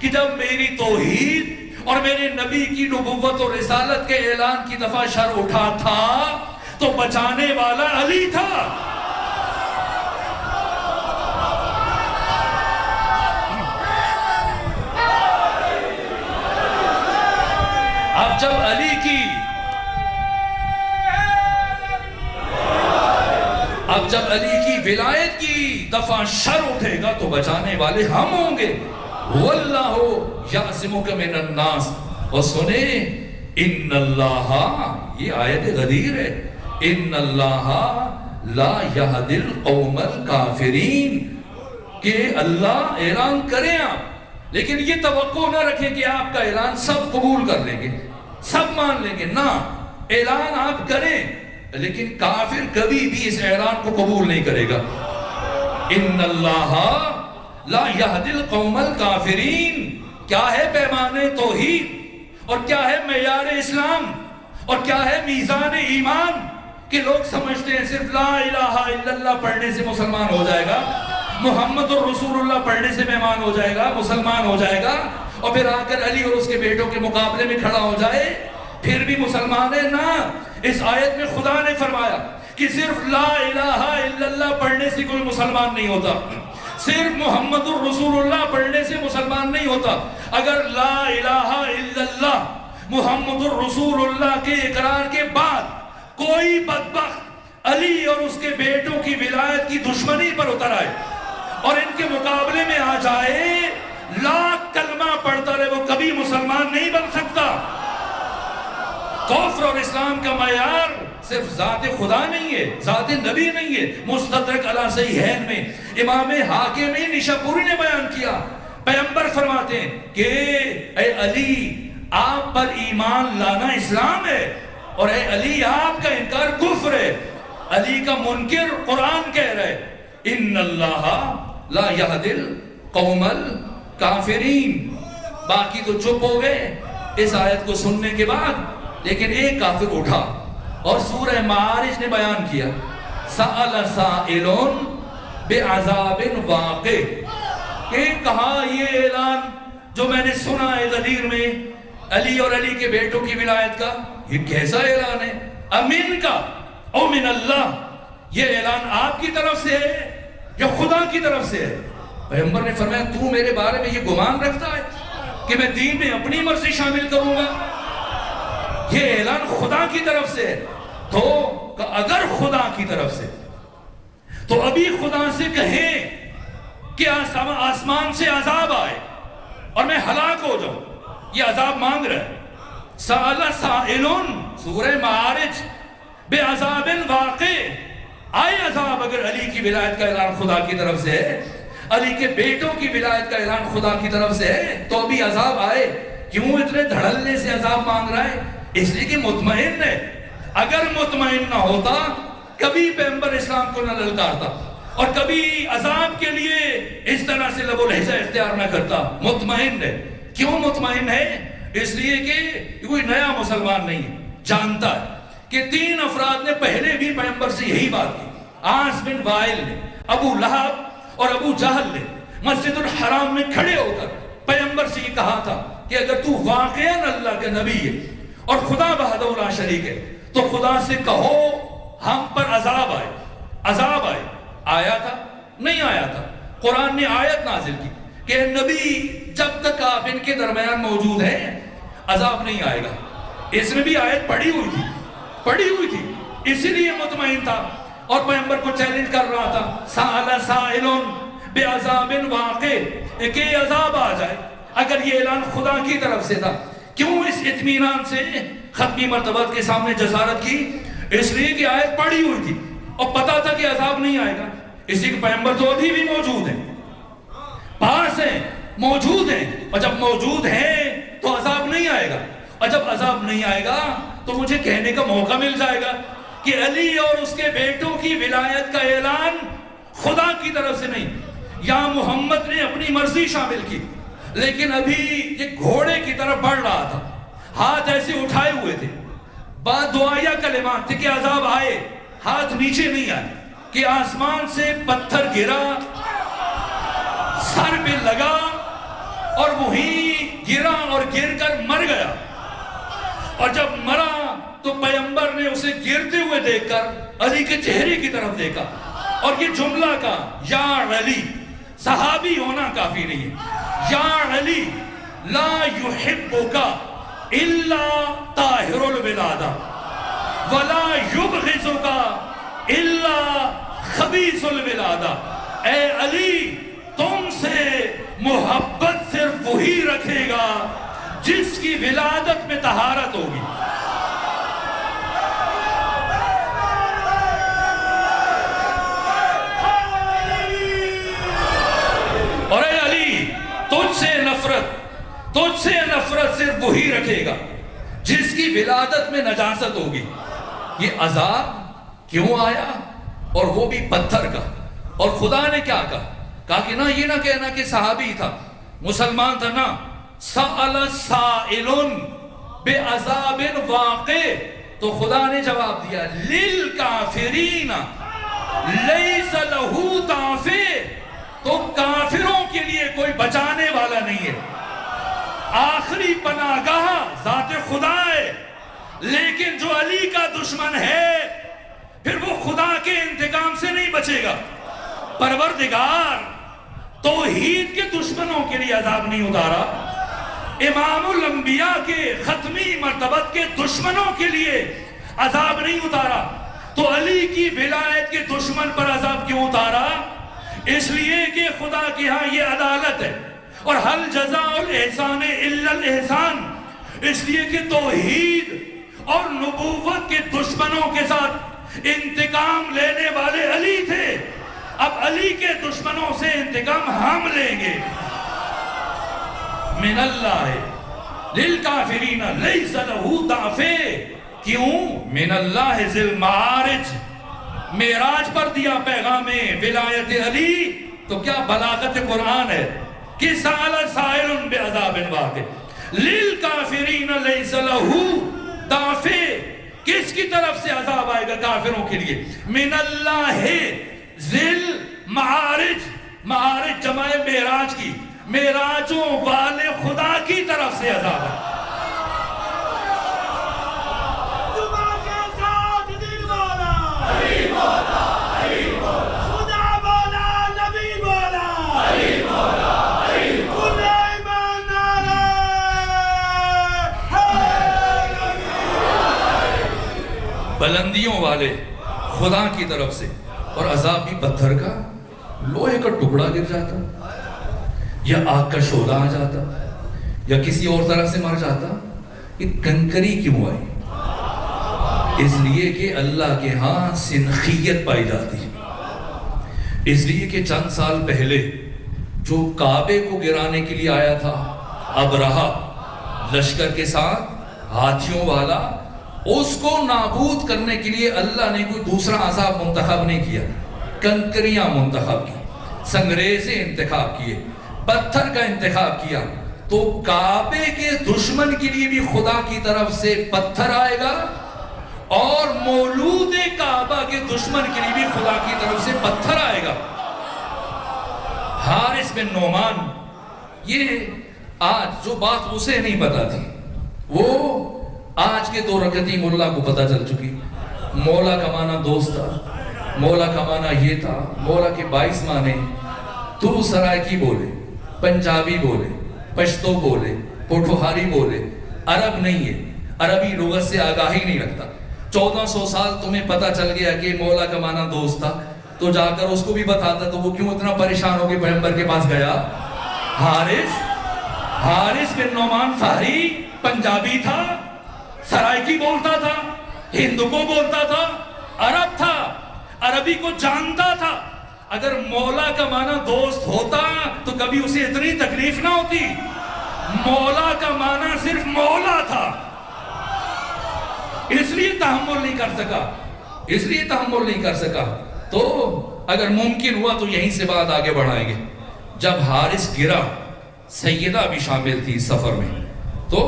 [SPEAKER 1] کہ جب میری توحید اور میرے نبی کی نبوت اور رسالت کے اعلان کی دفعہ شر اٹھا تھا تو بچانے والا علی تھا۔ اب جب علی کی ولایت کی دفعہ شر اٹھے گا تو بچانے والے ہم ہوں گے۔ واللہ یعصمک من الناس۔ اور سنیں ان اللہ، یہ آیت غدیر ہے، ان اللہ لا یہدی القوم الکافرین، کہ اللہ اعلان کریں آپ، لیکن یہ توقع نہ رکھیں کہ آپ کا اعلان سب قبول کر لیں گے، سب مان لیں گے، نہ، اعلان آپ کریں لیکن کافر کبھی بھی اس اعلان کو قبول نہیں کرے گا۔ ان اللہ لا یہدی القوم الکافرین، کیا ہے پیمانے توحید اور کیا ہے معیار اسلام اور کیا ہے میزان ایمان کہ لوگ سمجھتے ہیں صرف لا الہ الا اللہ پڑھنے سے مسلمان ہو جائے گا، محمد الرسول اللہ پڑھنے سے مہمان ہو جائے گا، مسلمان ہو جائے گا، اور پھر آ کر علی اور اس کے بیٹوں کے مقابلے میں کھڑا ہو جائے پھر بھی مسلمان ہے۔ نہ، اس آیت میں خدا نے فرمایا کہ صرف لا الہ الا اللہ پڑھنے سے کوئی مسلمان نہیں ہوتا، صرف محمد الرسول اللہ پڑھنے سے مسلمان نہیں ہوتا۔ اگر لا الہ الا اللہ محمد الرسول اللہ کے اقرار کے بعد کوئی بدبخت علی اور اس کے بیٹوں کی ولایت کی دشمنی پر اتر آئے اور ان کے مقابلے میں آ جائے، لاکھ کلمہ پڑھتا رہے، وہ کبھی مسلمان نہیں بن سکتا۔ کفر اور اسلام کا معیار صرف ذات خدا نہیں ہے، ذات نبی نہیں ہے۔ مستدرک علی صحیحین میں امام حاکم نشاپوری نے بیان کیا، پیغمبر فرماتے ہیں کہ اے علی آپ پر ایمان لانا اسلام ہے اور اے علی آپ کا انکار کفر ہے۔ علی کا منکر قرآن کہہ رہا ہے ان اللہ لا یہدی القوم الکافرین۔ باقی تو چپ ہو گئے اس آیت کو سننے کے بعد، لیکن ایک کافر اٹھا اور سورہ معارج نے بیان کیا سأل سائل بعذاب واقع، کہ کہا یہ اعلان جو میں نے سنا ہے غدیر میں علی اور علی کے بیٹوں کی ولایت کا، یہ کیسا اعلان ہے؟ امن کا او من اللہ، یہ اعلان آپ کی طرف سے ہے یا خدا کی طرف سے ہے؟ پیغمبر نے فرمایا تو میرے بارے میں یہ گمان رکھتا ہے کہ میں دین میں اپنی مرضی شامل کروں گا؟ یہ اعلان خدا کی طرف سے ہے. تو اگر خدا کی طرف سے تو ابھی خدا سے کہیں کہ آسمان سے عذاب آئے اور میں ہلاک ہو جاؤں. یہ عذاب مانگ رہا ہے. سأل سائل سورہ معارج بے عذاب واقع. آئے عذاب اگر علی کی ولایت کا اعلان خدا کی طرف سے ہے, علی کے بیٹوں کی ولایت کا اعلان خدا کی طرف سے ہے, تو ابھی عذاب آئے. کیوں اتنے دھڑلنے سے عذاب مانگ رہا ہے؟ اس لیے کہ مطمئن ہے. اگر مطمئن نہ ہوتا کبھی پیغمبر اسلام کو نہ للکارتا اور کبھی عذاب کے لیے اس طرح سے لب و لہجہ اختیار نہ کرتا. مطمئن ہے. کیوں مطمئن ہے؟ اس لیے کہ کوئی نیا مسلمان نہیں ہے, جانتا ہے کہ 3 افراد نے پہلے بھی پیغمبر سے یہی بات کی. عاص بن وائل نے, ابو لہب اور ابو جہل نے مسجد الحرام میں کھڑے ہو کر پیغمبر سے یہ کہا تھا کہ اگر تو واقعاً اللہ کا نبی ہے اور خدا وحدہ لا شریک ہے تو خدا سے کہو ہم پر عذاب آئے. عذاب آئے. آیا تھا؟ نہیں آیا تھا. قرآن نے آیت نازل کی کہ نبی جب تک آپ ان کے درمیان موجود ہیں عذاب نہیں آئے گا. اس میں بھی آیت پڑھی ہوئی تھی, اسی لیے مطمئن تھا اور پیغمبر کو چیلنج کر رہا تھا. سأل سائل بعذاب واقع, کہ عذاب آ جائے. اگر یہ اعلان خدا کی طرف سے تھا کیوں اس اطمینان سے ختمی مرتبہ کے سامنے جسارت کی؟ اس لیے کہ آیت پڑھی ہوئی تھی اور پتا تھا کہ عذاب نہیں آئے گا. اسی کے پیغمبر تو ابھی بھی موجود ہیں, پاس ہیں, موجود ہیں, اور جب موجود ہیں تو عذاب نہیں آئے گا. اور جب عذاب نہیں آئے گا تو مجھے کہنے کا موقع مل جائے گا کہ علی اور اس کے بیٹوں کی ولایت کا اعلان خدا کی طرف سے نہیں. یا محمد نے اپنی مرضی شامل کی, لیکن ابھی یہ گھوڑے کی طرف بڑھ رہا تھا, ہاتھ ایسے اٹھائے ہوئے تھے. بعد دعائیہ کلمات تھے کہ عذاب آئے, ہاتھ نیچے نہیں آئے, کہ آسمان سے پتھر گرا, سر پہ لگا اور وہی گرا اور گر کر مر گیا. اور جب مرا تو پیغمبر نے اسے گرتے ہوئے دیکھ کر علی کے چہرے کی طرف دیکھا اور یہ جملہ کا یا علی, صحابی ہونا کافی نہیں ہے. یا علی لا یحبک الا طاہر الولادہ ولا یبغضک الا خبیث الولادہ. اے علی تم سے محبت صرف وہی رکھے گا جس کی ولادت میں طہارت ہوگی. اور اے علی تجھ سے نفرت صرف وہی رکھے گا جس کی ولادت میں نجاست ہوگی. یہ عذاب کیوں آیا اور وہ بھی پتھر کا؟ اور خدا نے کیا کہا کہ نہ یہ نہ کہنا کہ صحابی تھا, مسلمان تھا, نہ. سأل سائل بعذاب واقع, تو خدا نے جواب دیا للکافرین لیس لہ دافع, تو کافروں کے لیے کوئی بچانے والا نہیں ہے. آخری پناہگاہ ذات خدا ہے, لیکن جو علی کا دشمن ہے پھر وہ خدا کے انتقام سے نہیں بچے گا. پروردگار توحید کے دشمنوں کے لیے عذاب نہیں اتارا, امام الانبیاء کے ختمی مرتبت کے دشمنوں کے لیے عذاب نہیں اتارا. تو علی کی ولایت کے دشمن پر عذاب کیوں اتارا؟ اس لیے کہ خدا کے ہاں یہ عدالت ہے, اور حل جزاء الاحسان الا الاحسان. اس لیے کہ توحید اور نبوت کے دشمنوں کے ساتھ انتقام لینے والے علی تھے. اب علی کے دشمنوں سے انتقام ہم لیں گے. من اللہ للکافرین لیس لہ دافع. کیوں؟ من اللہ ذی المعارج, معراج پر دیا پیغام ولایت علی. تو کیا بلاغت قرآن ہے کہ سأل سائل بعذاب واقع للکافرین لیس لہ دافع. کس کی طرف سے عذاب آئے گا کافروں کے لیے؟ من اللہ ذی المعارج. معارج جمع معراج کی, معراجوں والے خدا کی طرف سے عذاب ہے. بلندیوں والے خدا کی طرف سے، اور عذاب بھی پتھر کا، لوہے کا ٹکڑا گر جاتا یا آگ کا شعلہ آ جاتا یا کسی اور طرح سے مر جاتا. یہ کنکری کیوں آئی؟ اس لیے کہ اللہ کے ہاں سنخیت پائی جاتی ہے. اس لیے کہ چند سال پہلے جو کعبے کو گرانے کے لیے آیا تھا ابرہہ لشکر کے ساتھ ہاتھیوں والا، اس کو نابود کرنے کے لیے اللہ نے کوئی دوسرا عذاب منتخب نہیں کیا، کنکریاں منتخب کی، سنگریزیں انتخاب کیے، پتھر کا انتخاب کیا. تو کعبے کے دشمن کے لیے بھی خدا کی طرف سے پتھر آئے گا، اور مولود کعبہ کے دشمن کے لیے بھی خدا کی طرف سے پتھر آئے گا. حارث بن نعمان، یہ آج جو بات اسے نہیں پتا تھی وہ آج کے 2 رکعتی مولا کو پتا چل چکی. مولا کا معنی دوست تھا، مولا کا معنی یہ تھا، مولا کے 22 معنی. تو سرائکی بولے، پنجابی بولے، پشتو بولے، پوٹھوہاری بولے، عرب نہیں ہے، عربی لغت سے آگاہی نہیں رکھتا. 1400 سال تمہیں پتا چل گیا کہ مولا کا معنی دوست تھا، تو جا کر اس کو بھی بتاتا تو وہ کیوں اتنا پریشان ہو کے پیغمبر کے پاس گیا؟ حارث بن نعمان فہری پنجابی تھا، سرائکی بولتا تھا، ہندو کو بولتا تھا، عرب تھا، عربی کو جانتا تھا. اگر مولا کا معنی دوست ہوتا تو کبھی اسے اتنی تکلیف نہ ہوتی. مولا کا معنی صرف مولا تھا، اس لیے تحمل نہیں کر سکا. تو اگر ممکن ہوا تو یہیں سے بات آگے بڑھائیں گے. جب حارث گرا، سیدہ بھی شامل تھی سفر میں، تو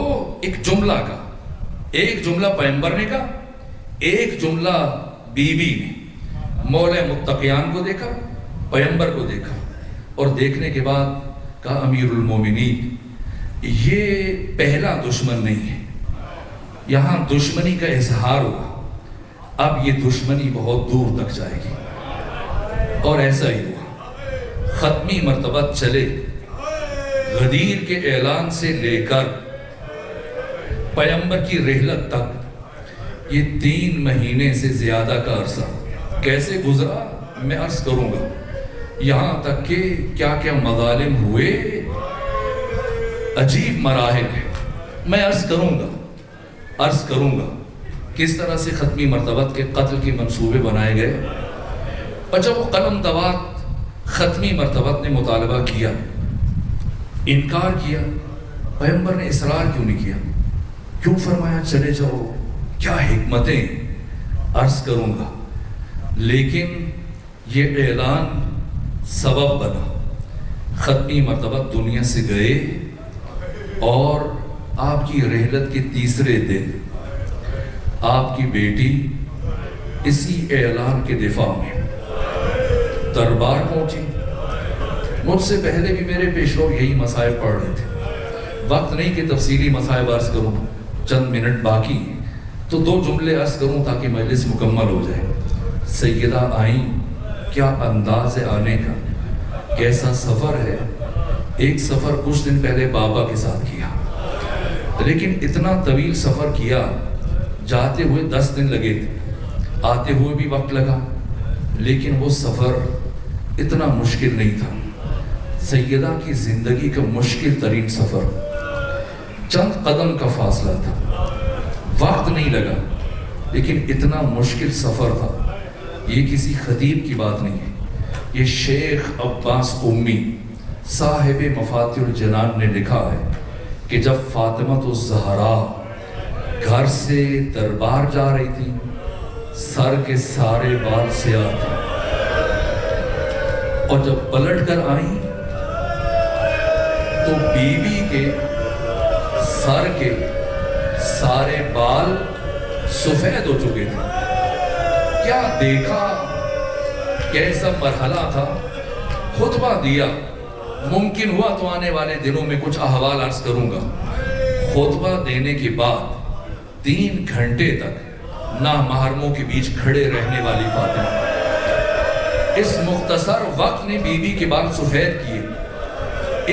[SPEAKER 1] ایک جملہ پیغمبر نے کہا، ایک جملہ بی بی نے. مولا متقیان کو دیکھا، پیغمبر کو دیکھا، اور دیکھنے کے بعد کہا امیر المومنین یہ پہلا دشمن نہیں ہے، یہاں دشمنی کا اظہار ہوا، اب یہ دشمنی بہت دور تک جائے گی. اور ایسا ہی ہوا. ختمی مرتبہ چلے، غدیر کے اعلان سے لے کر پیغمبر کی رحلت تک یہ 3 مہینے سے زیادہ کا عرصہ کیسے گزرا میں عرض کروں گا. یہاں تک کہ کیا کیا مظالم ہوئے، عجیب مراحل ہیں. میں عرض کروں گا کس طرح سے ختمی مرتبہ کے قتل کے منصوبے بنائے گئے. اور جب وہ قلم دوات ختمی مرتبہ نے مطالبہ کیا، انکار کیا، پیغمبر نے اصرار کیوں نہیں کیا؟ کیوں فرمایا چلے جاؤ؟ کیا حکمتیں عرض کروں گا. لیکن یہ اعلان سبب بنا. ختمی مرتبہ دنیا سے گئے، اور آپ کی رحلت کے 3رے دن آپ کی بیٹی اسی اعلان کے دفاع میں دربار پہنچی. مجھ سے پہلے بھی میرے پیشرو یہی مصائب پڑھ رہے تھے. وقت نہیں کہ تفصیلی مصائب عرض کروں، چند منٹ باقی ہیں تو 2 جملے عرض کروں تاکہ مجلس مکمل ہو جائے. سیدہ آئیں، کیا انداز آنے کا، کیسا سفر ہے. ایک سفر کچھ دن پہلے بابا کے ساتھ کیا، لیکن اتنا طویل سفر کیا، جاتے ہوئے 10 دن لگے تھے، آتے ہوئے بھی وقت لگا، لیکن وہ سفر اتنا مشکل نہیں تھا. سیدہ کی زندگی کا مشکل ترین سفر چند قدم کا فاصلہ تھا، وقت نہیں لگا، لیکن اتنا مشکل سفر تھا. یہ کسی خطیب کی بات نہیں ہے، یہ شیخ عباس امی صاحب مفاتیح الجنان نے لکھا ہے کہ جب فاطمہ الزہرا گھر سے دربار جا رہی تھی، سر کے سارے بال سیاہ تھے، اور جب پلٹ کر آئیں تو بی بی کے سر کے سارے بال سفید ہو چکے تھے. کیا دیکھا، کیسا مرحلہ تھا. خطبہ دیا، ممکن ہوا تو آنے والے دنوں میں کچھ احوال عرض کروں گا. خطبہ دینے کے بعد 3 گھنٹے تک نامحرموں کے بیچ کھڑے رہنے والی فاطمہ، اس مختصر وقت نے بی بی کے بال سفید کیے.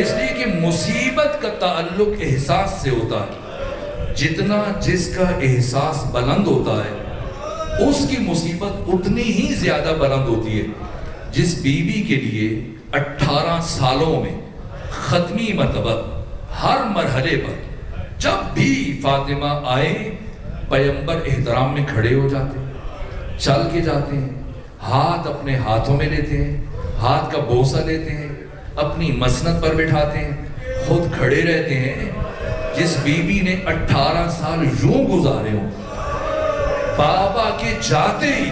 [SPEAKER 1] اس لیے کہ مصیبت کا تعلق احساس سے ہوتا ہے. جتنا جس کا احساس بلند ہوتا ہے اس کی مصیبت اتنی ہی زیادہ بلند ہوتی ہے جس بیوی کے لیے 18 سالوں میں ختمی مرتبہ ہر مرحلے پر جب بھی فاطمہ آئے پیغمبر احترام میں کھڑے ہو جاتے ہیں، چل کے جاتے ہیں، ہاتھ اپنے ہاتھوں میں لیتے ہیں، ہاتھ کا بوسہ لیتے ہیں، اپنی مسند پر بٹھاتے ہیں، خود کھڑے رہتے ہیں۔ جس بیوی نے 18 سال یوں گزارے ہوں، بابا کے جاتے ہی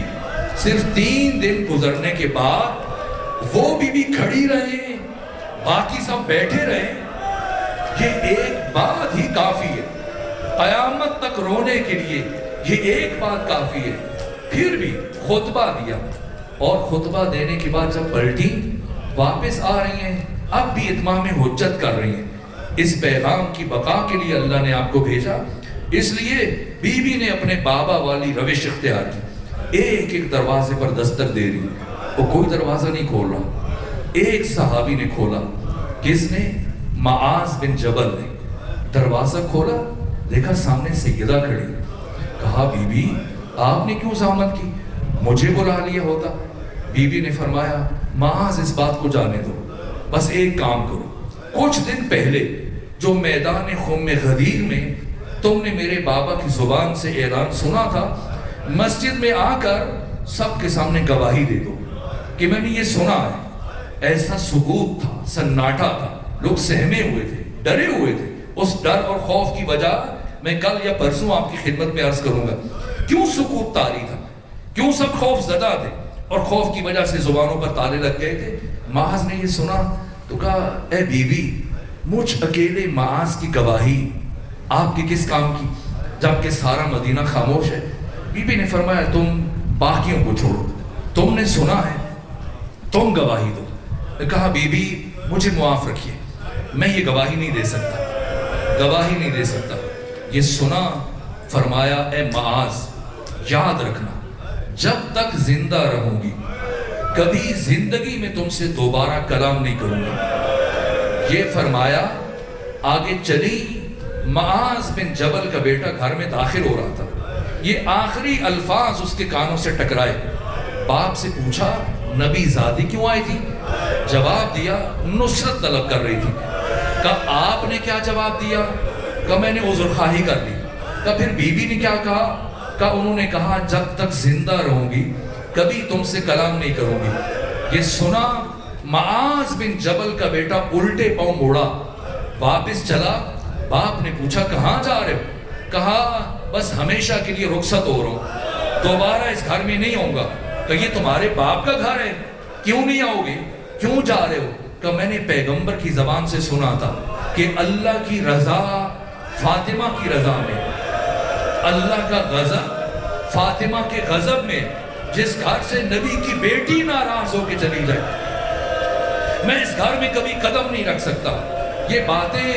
[SPEAKER 1] صرف 3 دن گزرنے کے بعد وہ بیوی کھڑی رہے، باقی سب بیٹھے رہے، یہ ایک بات ہی کافی ہے۔ قیامت تک رونے کے لیے یہ ایک بات کافی ہے۔ پھر بھی خطبہ دیا، اور خطبہ دینے کے بعد جب پلٹی واپس آ رہی ہیں، اب بھی اتمام حجت کر رہی ہیں۔ اس پیغام کی بقا کے لیے اللہ نے آپ کو بھیجا، اس لیے بی بی نے اپنے بابا والی روش اختیار کی، ایک ایک دروازے پر دستک دے رہی، وہ کوئی دروازہ نہیں کھول رہا۔ ایک صحابی نے کھولا، کس نے؟ معاذ بن جبل نے دروازہ کھولا، دیکھا سامنے سیدہ کھڑی، کہا بی بی آپ نے کیوں زحمت کی، مجھے بلا لیا ہوتا۔ بی بی نے فرمایا معاذ اس بات کو جانے دو، بس ایک کام کرو، کچھ دن پہلے جو میدان خم غدیر میں تم نے میرے بابا کی زبان سے اعلان سنا تھا، مسجد میں آ کر سب کے سامنے گواہی دے دو کہ میں نے یہ سنا ہے۔ ایسا سکوت تھا، سناٹا تھا، لوگ سہمے ہوئے تھے، ڈرے ہوئے تھے۔ اس ڈر اور خوف کی وجہ میں کل یا پرسوں آپ کی خدمت میں عرض کروں گا، کیوں سکوت طاری تھا، کیوں سب خوف زدہ تھے اور خوف کی وجہ سے زبانوں پر تالے لگ گئے تھے۔ معاذ نے یہ سنا تو کہا اے بی بی، مجھ اکیلے معاذ کی گواہی آپ کے کس کام کی، جبکہ سارا مدینہ خاموش ہے۔ بی بی نے فرمایا تم باقیوں کو چھوڑو، تم نے سنا ہے، تم گواہی دو۔ کہا بی بی مجھے معاف رکھیے، میں یہ گواہی نہیں دے سکتا، گواہی نہیں دے سکتا۔ یہ سنا، فرمایا اے معاذ یاد رکھنا، جب تک زندہ رہوں گی کبھی زندگی میں تم سے دوبارہ کلام نہیں کروں گا۔ یہ فرمایا آگے چلی، معاذ بن جبل کا بیٹا گھر میں داخل ہو رہا تھا، یہ آخری الفاظ اس کے کانوں سے ٹکرائے۔ باپ سے پوچھا نبی زادی کیوں آئی تھی؟ جواب دیا نصرت طلب کر رہی تھی۔ کہا آپ نے کیا جواب دیا؟ کہا میں نے عذر خواہی کر لی۔ کہا پھر بی بی نے کیا کہا؟ کہا انہوں نے کہا جب تک زندہ رہوں گی کبھی تم سے کلام نہیں کروں گی۔ یہ سنا، معاذ بن جبل کا بیٹا الٹے پاؤں موڑا، واپس چلا۔ باپ نے پوچھا کہاں جا رہے ہو؟ کہا بس ہمیشہ کے لیے رخصت ہو رہا ہوں، دوبارہ اس گھر میں نہیں آؤں گا۔ کہ یہ تمہارے باپ کا گھر ہے، کیوں نہیں آؤ گے، کیوں جا رہے ہو؟ کہ میں نے پیغمبر کی زبان سے سنا تھا کہ اللہ کی رضا فاطمہ کی رضا میں، اللہ کا غضب فاطمہ کے غضب میں، جس گھر سے نبی کی بیٹی ناراض ہو کے چلی جائے میں اس گھر میں کبھی قدم نہیں رکھ سکتا۔ یہ باتیں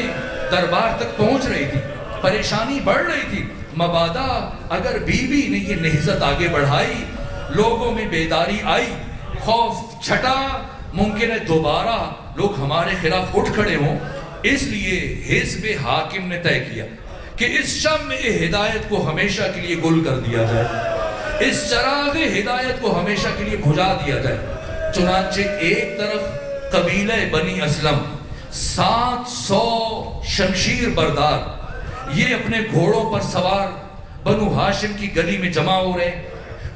[SPEAKER 1] دربار تک پہنچ رہی تھی، پریشانی بڑھ رہی تھی۔ مبادا اگر بی بی نے یہ نہضت آگے بڑھائی، لوگوں میں بیداری آئی، خوف چھٹا، ممکن ہے دوبارہ لوگ ہمارے خلاف اٹھ کھڑے ہوں۔ اس لیے حزب حاکم نے طے کیا کہ اس شمع ہدایت کو ہمیشہ کے لیے گل کر دیا جائے، اس چراغ ہدایت کو ہمیشہ کے لیے بجھا دیا جائے۔ چنانچہ ایک طرف قبیلہ بنی اسلم 700 شمشیر بردار، یہ اپنے گھوڑوں پر سوار بنو ہاشم کی گلی میں جمع ہو رہے ہیں،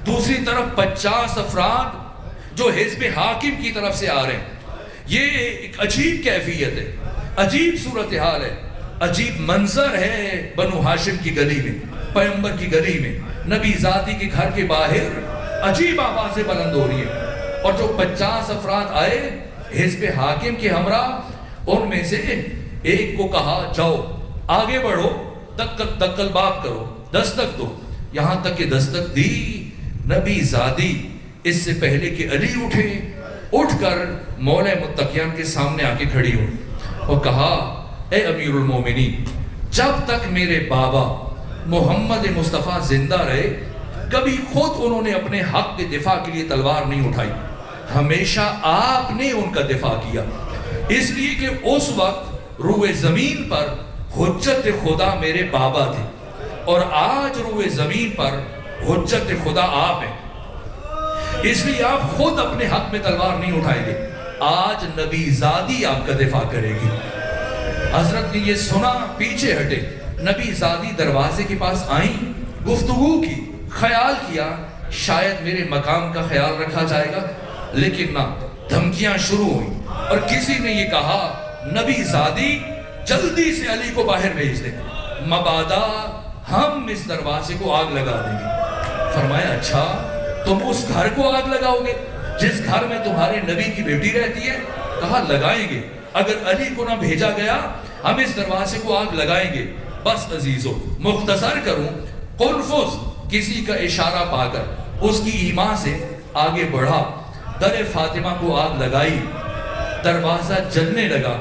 [SPEAKER 1] دوسری طرف 50 افراد جو حزب حاکم کی طرف سے آ رہے ہیں۔ یہ ایک عجیب کیفیت ہے، عجیب صورتحال ہے، عجیب منظر ہے بنو ہاشم کی گلی میں، پیغمبر کی گلی میں، نبی ذاتی کے گھر کے باہر عجیب آوازیں بلند ہو رہی ہیں۔ اور جو 50 افراد آئے حزب حاکم کے ہمراہ، ان میں سے ایک کو کہا جاؤ آگے بڑھو، دکل باب کرو، دستک دو۔ یہاں تک کہ دستک دی، نبی زادی اس سے پہلے کہ علی اٹھے، اٹھ کر مولا متقیان کے سامنے آ کے کھڑی ہوں اور کہا اے امیر المومنین، جب تک میرے بابا محمد مصطفیٰ زندہ رہے کبھی خود انہوں نے اپنے حق کے دفاع کے لیے تلوار نہیں اٹھائی، ہمیشہ آپ نے ان کا دفاع کیا، اس لیے کہ اس وقت روئے زمین پر حجت خدا میرے بابا تھے، اور آج روئے زمین پر حجت خدا آپ ہیں، اس لیے آپ خود اپنے حق میں تلوار نہیں اٹھائیں گے، آج نبی زادی آپ کا دفاع کرے گی۔ حضرت نے یہ سنا، پیچھے ہٹے، نبی زادی دروازے کے پاس آئیں، گفتگو کی، خیال کیا شاید میرے مقام کا خیال رکھا جائے گا، لیکن نہ، دھمکیاں شروع ہوئیں، اور کسی نے یہ کہا نبی زادی جلدی سے علی کو باہر بھیج دیں، مبادا ہم اس دروازے کو آگ لگا دیں گے۔ فرمایا اچھا تم اس گھر کو آگ لگاؤ گے جس گھر میں تمہارے نبی کی بیٹی رہتی ہے؟ کہا لگائیں گے، اگر علی کو نہ بھیجا گیا ہم اس دروازے کو آگ لگائیں گے۔ بس عزیزو مختصر کروں، قنفذ کسی کا اشارہ پا کر اس کی ایمان سے آگے بڑھا، در فاطمہ کو آگ لگائی، دروازہ جلنے لگا،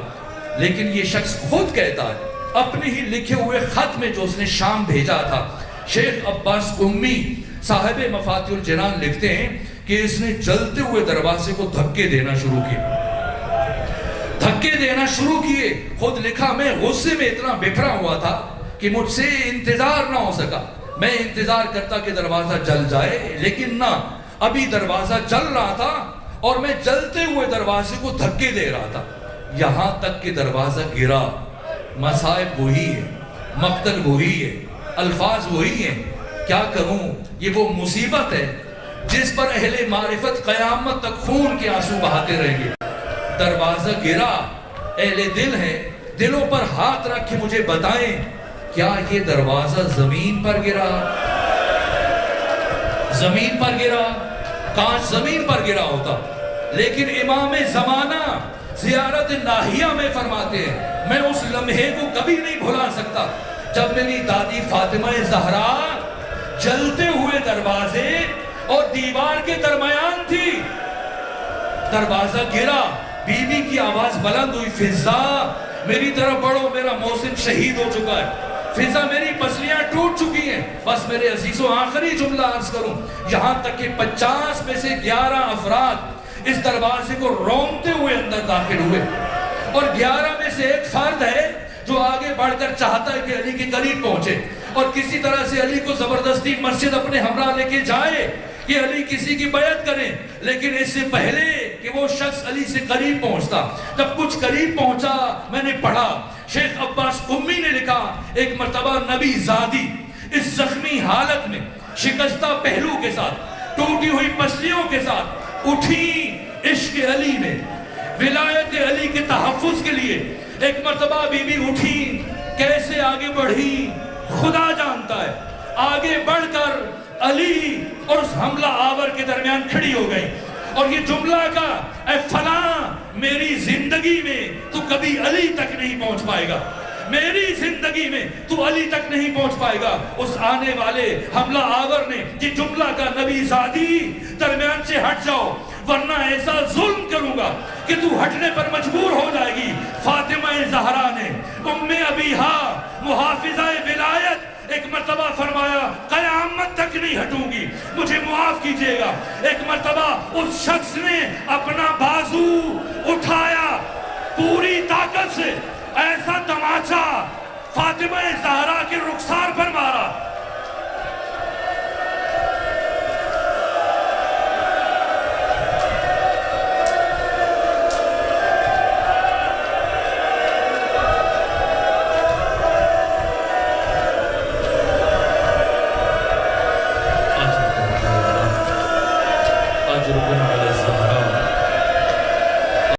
[SPEAKER 1] لیکن یہ شخص خود کہتا ہے اپنے ہی لکھے ہوئے خط میں جو اس نے شام بھیجا تھا، شیخ عباس قمی صاحب مفاتیح الجنان لکھتے ہیں کہ اس نے جلتے ہوئے دروازے کو دھکے دینا شروع کیے، خود لکھا میں غصے میں اتنا بکھرا ہوا تھا کہ مجھ سے انتظار نہ ہو سکا، میں انتظار کرتا کہ دروازہ جل جائے، لیکن نہ، ابھی دروازہ جل رہا تھا اور میں جلتے ہوئے دروازے کو دھکے دے رہا تھا، یہاں تک کہ دروازہ گرا۔ مصائب وہی ہے، مقتل وہی ہے، الفاظ وہی ہیں، کیا کروں؟ یہ وہ مصیبت ہے جس پر اہل معرفت قیامت تک خون کے آنسو بہاتے رہیں گے۔ دروازہ گرا، اہل دل ہیں، دلوں پر ہاتھ رکھ کے مجھے بتائیں کیا یہ دروازہ زمین پر گرا؟ زمین پر گرا؟ کاش زمین پر گرا ہوتا، لیکن امام زمانہ زیارت ناہیہ میں فرماتے ہیں میں اس لمحے کو کبھی نہیں بھلا سکتا جب میری دادی فاطمہ زہرا جلتے ہوئے دروازے اور دیوار کے درمیان تھی، دروازہ گرا، بی بی کی آواز بلند ہوئی، فضا میری طرف بڑھو، میرا محسن شہید ہو چکا ہے، فضا میری پسلیاں ٹوٹ چکی ہیں۔ بس میرے عزیزوں آخری جملہ عرض کروں، یہاں تک کہ 50 میں سے 11 افراد اس دروازے کو رونگتے ہوئے اندر داخل ہوئے، اور 11 میں سے ایک فرد ہے جو آگے بڑھ کر چاہتا ہے کہ علی کے قریب پہنچے اور کسی طرح سے علی کو زبردستی مسجد اپنے ہمراہ لے کے جائے کہ علی کسی کی بیعت کریں، لیکن اس سے پہلے کہ وہ شخص علی سے قریب پہنچتا، جب کچھ قریب پہنچا، میں نے پڑھا شیخ عباس قمی نے لکھا ایک مرتبہ نبی زادی اس زخمی حالت میں، شکستہ پہلو کے ساتھ، ٹوٹی ہوئی پسلیوں کے ساتھ اٹھی عشق علی میں، ولایت علی کے تحفظ کے لیے ایک مرتبہ بی بی اٹھی، کیسے آگے بڑھی خدا جانتا ہے، آگے بڑھ کر علی اور اس حملہ آور کے درمیان کھڑی ہو گئی اور یہ جملہ کا اے فلاں میری زندگی میں تو کبھی علی تک نہیں پہنچ پائے گا، میری زندگی میں تو علی تک نہیں پہنچ پائے گا۔ اس آنے والے حملہ آور نے یہ جملہ کا نبی زادی درمیان سے ہٹ جاؤ ورنہ ایسا ظلم کروں گا کہ تو ہٹنے پر مجبور ہو جائے گی۔ فاطمہ زہرا نے ام ابیہا محافظہ ولایت ایک مرتبہ فرمایا قیامت تک نہیں ہٹوں گی، مجھے معاف کیجئے گا۔ ایک مرتبہ اس شخص نے اپنا بازو اٹھایا پوری طاقت سے، ایسا تماچا فاطمہ زہرا کے رخسار پر مارا،